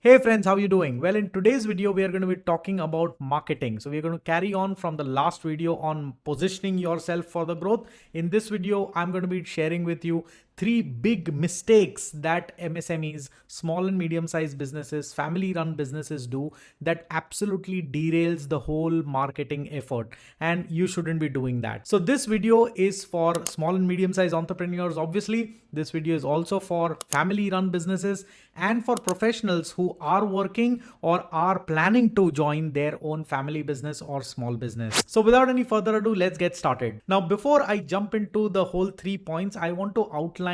Hey friends, how you doing? Well, in today's video, we are going to be talking about marketing. So we're going to carry on from the last video on positioning yourself for the growth. In this video, I'm going to be sharing with you three big mistakes that MSMEs, small and medium-sized businesses, family-run businesses do that absolutely derails the whole marketing effort. And you shouldn't be doing that. So this video is for small and medium-sized entrepreneurs. Obviously, this video is also for family-run businesses and for professionals who are working or are planning to join their own family business or small business. So without any further ado, let's get started. Now, before I jump into the whole 3 points, I want to outline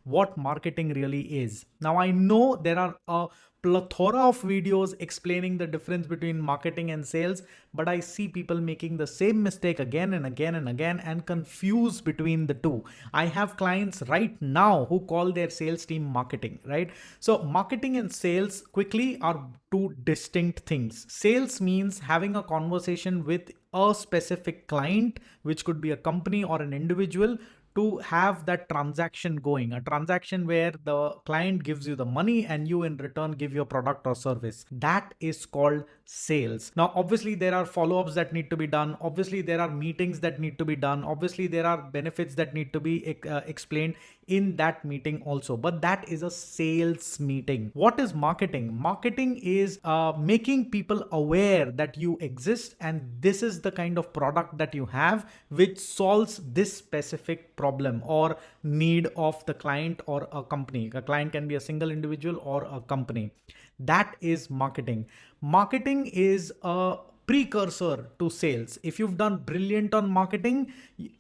what marketing really is. Now, I know there are a plethora of videos explaining the difference between marketing and sales, but I see people making the same mistake again and again and again and confuse between the two. I have clients right now who call their sales team marketing, right? So marketing and sales quickly are two distinct things. Sales means having a conversation with a specific client, which could be a company or an individual, to have that transaction going, a transaction where the client gives you the money and you in return give your product or service. That is called sales. Now, obviously there are follow-ups that need to be done. Obviously there are meetings that need to be done. Obviously there are benefits that need to be explained in that meeting also, but that is a sales meeting. What is marketing? Marketing is making people aware that you exist and this is the kind of product that you have which solves this specific problem or need of the client or a company. A client can be a single individual or a company. That is marketing. Marketing is a precursor to sales. If you've done brilliant on marketing,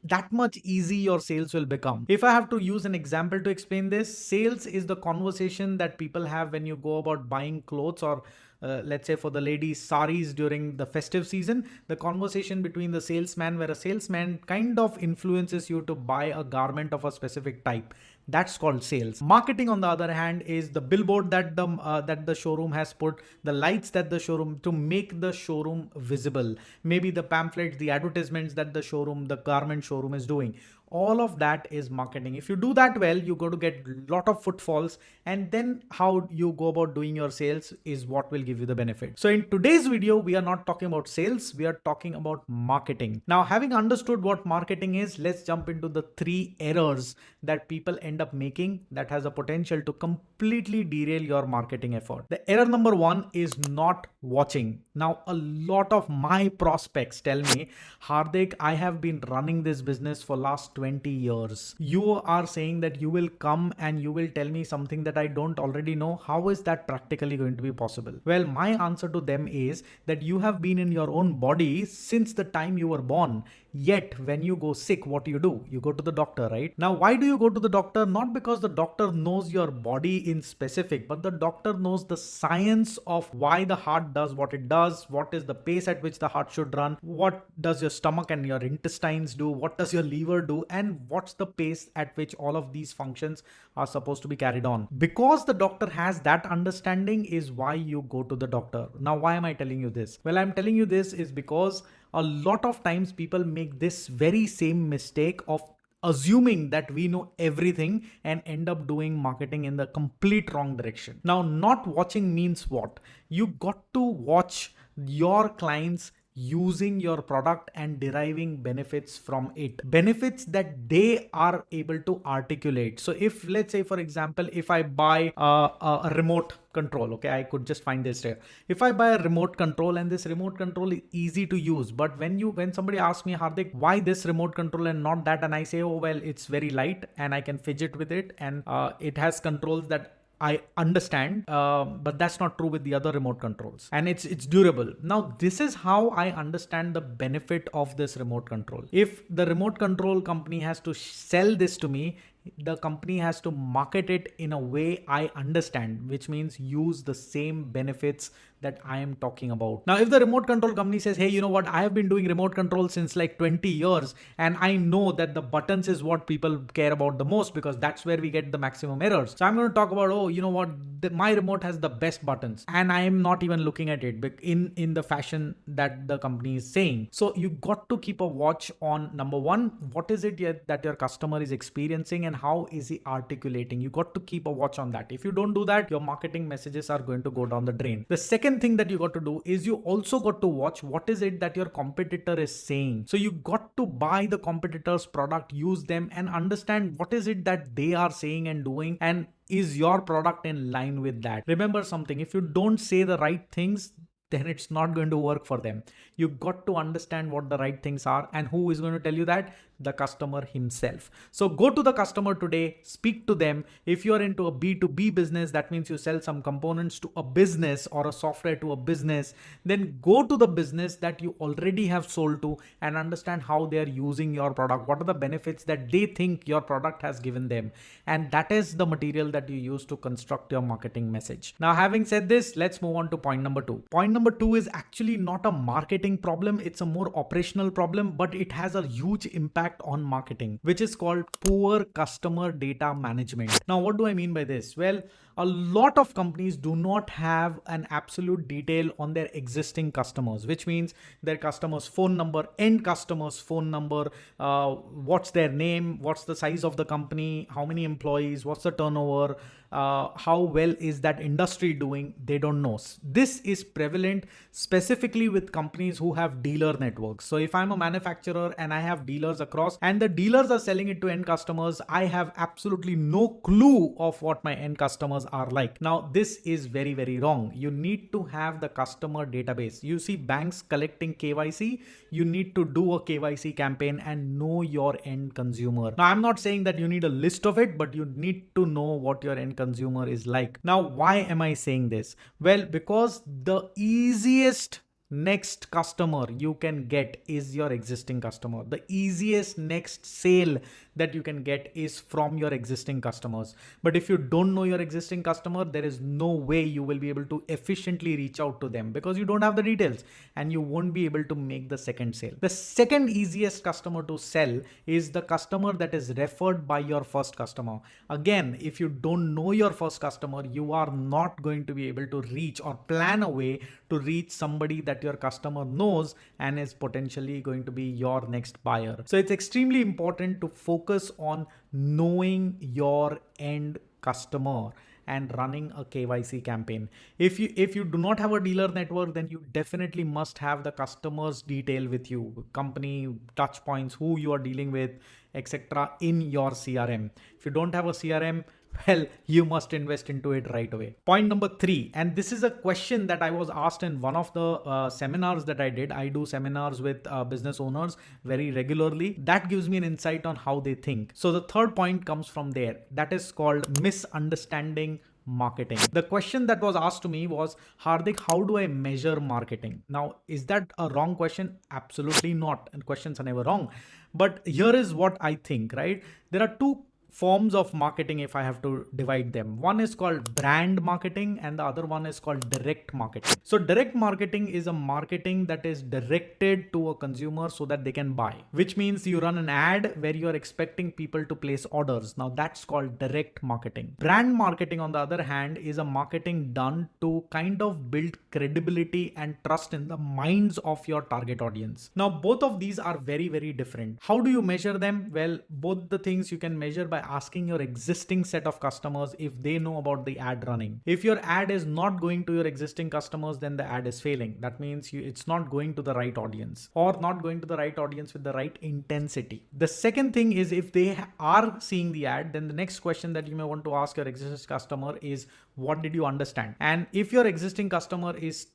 that much easy your sales will become. If I have to use an example to explain this, sales is the conversation that people have when you go about buying clothes or let's say for the ladies, saris during the festive season, the conversation between the salesman where a salesman kind of influences you to buy a garment of a specific type. That's called sales. Marketing, on the other hand, is the billboard that the showroom has put, the lights that the showroom to make the showroom visible, maybe the pamphlets, the advertisements that the garment showroom is doing. All of that is marketing. If you do that well, you're going to get a lot of footfalls, and then how you go about doing your sales is what will give you the benefit. So in today's video, we are not talking about sales, we are talking about marketing. Now, having understood what marketing is, let's jump into the three errors that people end up making that has a potential to completely derail your marketing effort. The error number one is not watching. Now, a lot of my prospects tell me, Hardik, I have been running this business for last 20 years. You are saying that you will come and you will tell me something that I don't already know. How is that practically going to be possible? Well, my answer to them is that you have been in your own body since the time you were born. Yet when you go sick, what do? You go to the doctor, right? Now, why do you go to the doctor? Not because the doctor knows your body in specific, but the doctor knows the science of why the heart does what it does, what is the pace at which the heart should run, what does your stomach and your intestines do, what does your liver do, and what's the pace at which all of these functions are supposed to be carried on. Because the doctor has that understanding is why you go to the doctor. Now, why am I telling you this? Well, I'm telling you this is because a lot of times people make this very same mistake of assuming that we know everything and end up doing marketing in the complete wrong direction. Now, not watching means what? You got to watch your clients using your product and deriving benefits from it, benefits that they are able to articulate. So if, let's say for example, if I buy a remote control, okay, I could just find this here. If I buy a remote control and this remote control is easy to use, but when somebody asks me, Hardik, why this remote control and not that, and I say, oh well, it's very light and I can fidget with it and it has controls that I understand, but that's not true with the other remote controls, and it's durable. Now, this is how I understand the benefit of this remote control. If the remote control company has to sell this to me, the company has to market it in a way I understand, which means use the same benefits that I am talking about. Now, if the remote control company says, hey, you know what, I have been doing remote control since like 20 years and I know that the buttons is what people care about the most because that's where we get the maximum errors. So I'm going to talk about, oh, you know what, my remote has the best buttons and I am not even looking at it in the fashion that the company is saying. So you got to keep a watch on, number one, what is it that your customer is experiencing and how is he articulating. You got to keep a watch on that. If you don't do that, your marketing messages are going to go down the drain. The second thing that you got to do is you also got to watch what is it that your competitor is saying. So you got to buy the competitor's product, use them, and understand what is it that they are saying and doing, and is your product in line with that. Remember something, if you don't say the right things, then it's not going to work for them. You got to understand what the right things are, and who is going to tell you that? The customer himself. So go to the customer today, speak to them. If you're into a B2B business, that means you sell some components to a business or a software to a business, then go to the business that you already have sold to and understand how they are using your product. What are the benefits that they think your product has given them? And that is the material that you use to construct your marketing message. Now, having said this, let's move on to point number two. Point number two is actually not a marketing problem. It's a more operational problem, but it has a huge impact on marketing, which is called poor customer data management. Now, what do I mean by this? Well, a lot of companies do not have an absolute detail on their existing customers, which means their customer's phone number, end customer's phone number, what's their name, what's the size of the company, how many employees, what's the turnover, how well is that industry doing. They don't know. This is prevalent specifically with companies who have dealer networks. So if I'm a manufacturer and I have dealers across and the dealers are selling it to end customers, I have absolutely no clue of what my end customers are like. Now, this is very, very wrong. You need to have the customer database. You see banks collecting KYC, you need to do a KYC campaign and know your end consumer. Now, I'm not saying that you need a list of it, but you need to know what your end consumer is like. Now, why am I saying this? Well, because the easiest next customer you can get is your existing customer. The easiest next sale that you can get is from your existing customers. But if you don't know your existing customer, there is no way you will be able to efficiently reach out to them because you don't have the details and you won't be able to make the second sale. The second easiest customer to sell is the customer that is referred by your first customer. Again, if you don't know your first customer, you are not going to be able to reach or plan a way to reach somebody that your customer knows and is potentially going to be your next buyer. So it's extremely important to focus on knowing your end customer and running a KYC campaign. If you do not have a dealer network, then you definitely must have the customer's detail with you, company touch points, who you are dealing with, etc. in your CRM. If you don't have a CRM, well, you must invest into it right away. Point number three, and this is a question that I was asked in one of the seminars that I did. I do seminars with business owners very regularly. That gives me an insight on how they think. So the third point comes from there. That is called misunderstanding marketing. The question that was asked to me was, Hardik, how do I measure marketing? Now, is that a wrong question? Absolutely not. And questions are never wrong. But here is what I think, right? There are two forms of marketing if I have to divide them. One is called brand marketing and the other one is called direct marketing. So direct marketing is a marketing that is directed to a consumer so that they can buy, which means you run an ad where you are expecting people to place orders. Now that's called direct marketing. Brand marketing, on the other hand, is a marketing done to kind of build credibility and trust in the minds of your target audience. Now both of these are very, very different. How do you measure them? Well, both the things you can measure by asking your existing set of customers if they know about the ad running. If your ad is not going to your existing customers, then the ad is failing. That means it's not going to the right audience, or not going to the right audience with the right intensity. The second thing is, if they are seeing the ad, then the next question that you may want to ask your existing customer is, what did you understand? And if your existing customer is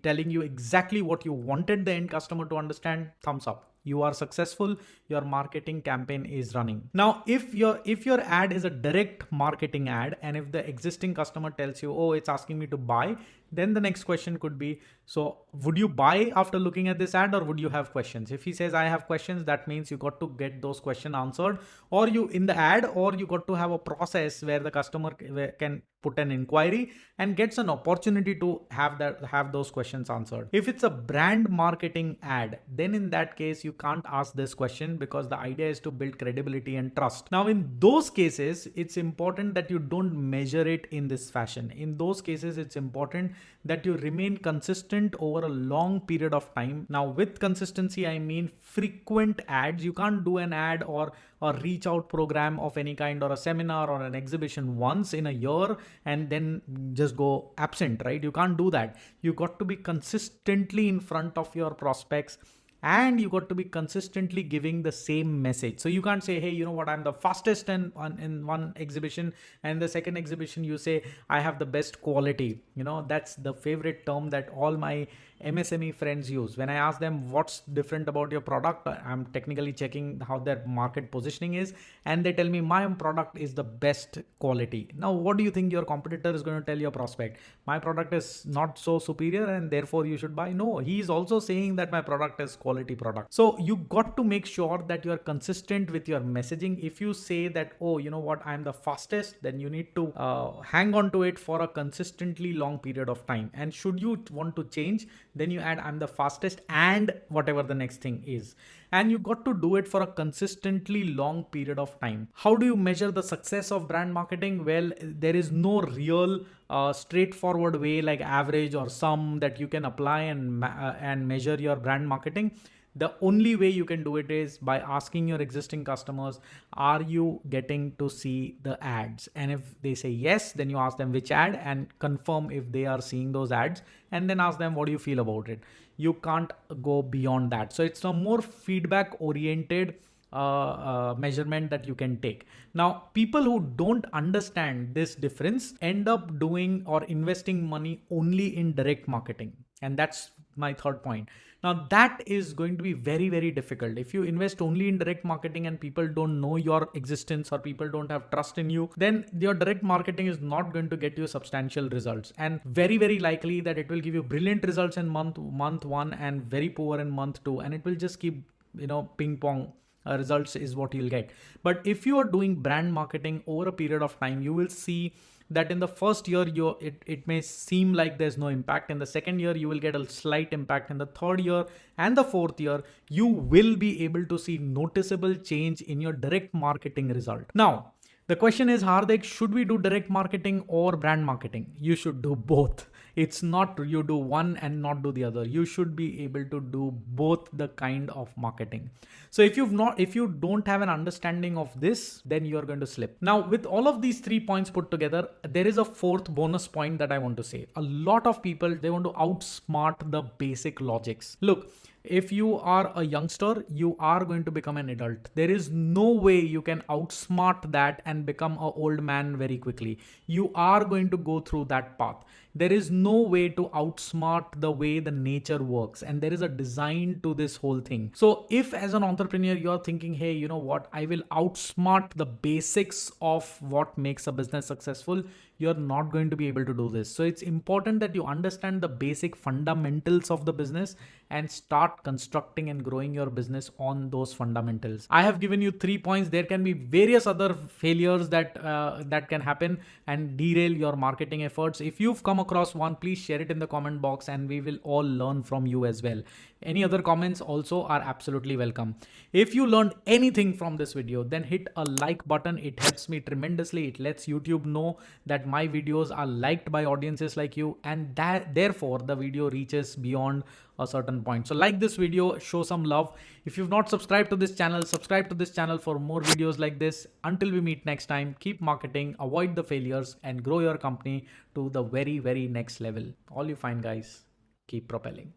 telling you exactly what you wanted the end customer to understand, thumbs up. You are successful. Your marketing campaign is running. Now, if your ad is a direct marketing ad, and if the existing customer tells you, oh, it's asking me to buy, Then the next question could be, so would you buy after looking at this ad, or would you have questions? If he says I have questions, that means you got to get those questions answered, or you in the ad, or you got to have a process where the customer can put an inquiry and gets an opportunity to have those questions answered. If it's a brand marketing ad, then in that case you can't ask this question, because the idea is to build credibility and trust. Now in those cases, it's important that you don't measure it in this fashion. In those cases, it's important that you remain consistent over a long period of time. Now with consistency, I mean frequent ads. You can't do an ad or a reach out program of any kind, or a seminar or an exhibition once in a year and then just go absent, right? You can't do that. You got to be consistently in front of your prospects, and you got to be consistently giving the same message. So you can't say, hey, you know what, I'm the fastest in one exhibition, and the second exhibition you say I have the best quality. That's the favorite term that all my MSME friends use. When I ask them what's different about your product, I'm technically checking how their market positioning is, and they tell me my product is the best quality. Now what do you think your competitor is going to tell your prospect? My product is not so superior and therefore you should buy? No, he is also saying that my product is quality product. So you got to make sure that you are consistent with your messaging. If you say that, oh, you know what, I'm the fastest, then you need to hang on to it for a consistently long period of time. And should you want to change, then you add I'm the fastest and whatever the next thing is. And you got to do it for a consistently long period of time. How do you measure the success of brand marketing? Well, there is no real straightforward way like average or sum that you can apply and measure your brand marketing. The only way you can do it is by asking your existing customers, are you getting to see the ads? And if they say yes, then you ask them which ad and confirm if they are seeing those ads, and then ask them, what do you feel about it? You can't go beyond that. So it's a more feedback oriented measurement that you can take. Now, people who don't understand this difference end up doing or investing money only in direct marketing. And that's my third point. Now that is going to be very, very difficult. If you invest only in direct marketing and people don't know your existence or people don't have trust in you, then your direct marketing is not going to get you substantial results, and very, very likely that it will give you brilliant results in month one and very poor in month two, and it will just keep, ping pong. Results is what you'll get. But if you are doing brand marketing over a period of time, you will see that in the first year it may seem like there's no impact. In the second year you will get a slight impact. In the third year and the fourth year you will be able to see noticeable change in your direct marketing result. Now the question is, Hardik, should we do direct marketing or brand marketing? You should do both. It's not you do one and not do the other. You should be able to do both the kind of marketing. So if you don't have an understanding of this, then you're going to slip. Now, with all of these 3 points put together, there is a fourth bonus point that I want to say. A lot of people, they want to outsmart the basic logics. Look, if you are a youngster, you are going to become an adult. There is no way you can outsmart that and become an old man very quickly. You are going to go through that path. There is no way to outsmart the way the nature works, and there is a design to this whole thing. So if as an entrepreneur you're thinking, hey, you know what, I will outsmart the basics of what makes a business successful, you're not going to be able to do this. So it's important that you understand the basic fundamentals of the business and start constructing and growing your business on those fundamentals. I have given you 3 points. There can be various other failures that can happen and derail your marketing efforts. If you've come across one, please share it in the comment box and we will all learn from you as well. Any other comments also are absolutely welcome. If you learned anything from this video, then hit a like button. It helps me tremendously. It lets YouTube know that my videos are liked by audiences like you, and that therefore the video reaches beyond a certain point. So like this video, show some love. If you've not subscribed to this channel, subscribe to this channel for more videos like this. Until we meet next time, keep marketing, avoid the failures, and grow your company to the very, very next level. All you find, guys, keep propelling.